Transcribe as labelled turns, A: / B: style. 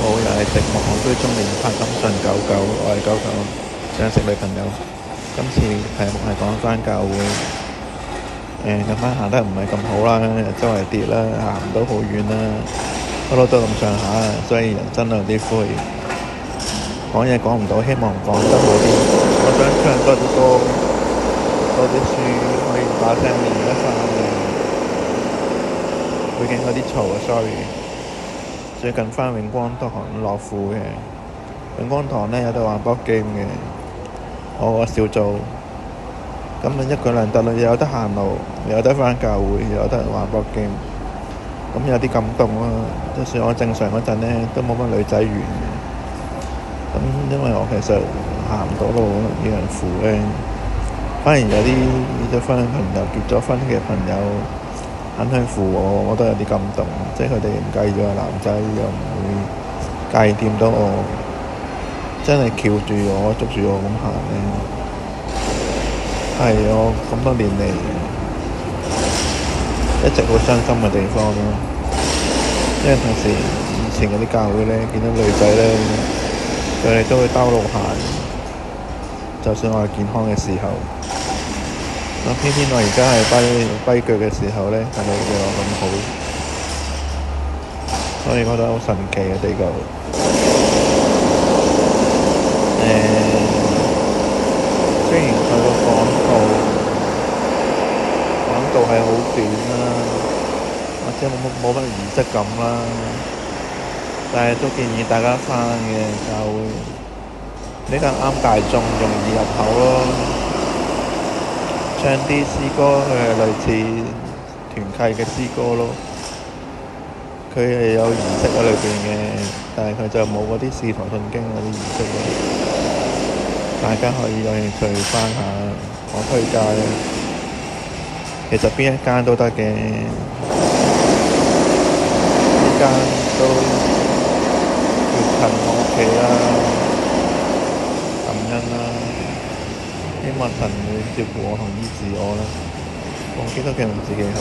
A: 好，又係寂寞戇居中年拍緊順狗狗，我係狗狗，想識女朋友。今次題目係講返教會，近排行得唔係咁好啦，周圍跌啦，行唔到好遠啦，不嬲都咁上下，所以人生有啲灰，講嘢講唔到，希望講得好啲。我想唱多啲歌，多啲書，可以把聲練得返嘅。背景有啲嘈啊，sorry。最近返永光堂樂富嘅永光堂呢，有得玩 board game 嘅，我個小組咁啊一舉兩得啦，又有得行路，又有得返教會，又有得玩 board game，咁有啲感動啦。就算我正常嗰陣呢，都冇乜女仔緣嘅，咁因為我其實行唔到路，要人扶咧，反而有啲結咗婚嘅朋友、結咗婚嘅朋友肯去扶我，我都有啲感動，即係佢哋唔介意我係男仔，又唔會介意掂到我，真係翹住我、捉住我咁行咧，係我咁多年嚟一直好傷心嘅地方咯。因為平時以前嗰啲教會咧，見到女仔咧，佢哋都會兜路行，就算我係健康嘅時候。偏偏我而家係跛腳嘅時候呢，係咪對我咁好？所以覺得好神奇嘅地球。雖然佢個講道係好短啦，或者冇乜儀式感啦，但係都建議大家返嘅教會，比較啱大眾，容易入口咯。唱啲詩歌，佢係類似團契嘅詩歌咯。佢係有儀式喺裏邊嘅，但係佢就冇嗰啲使徒信經嗰啲儀式咯。大家可以有興趣翻下，我推介。其實邊一間都得嘅，呢間都越近我屋企啦，感恩啦。希望神會照顧我同醫治我啦，奉基督嘅名自己係嘛。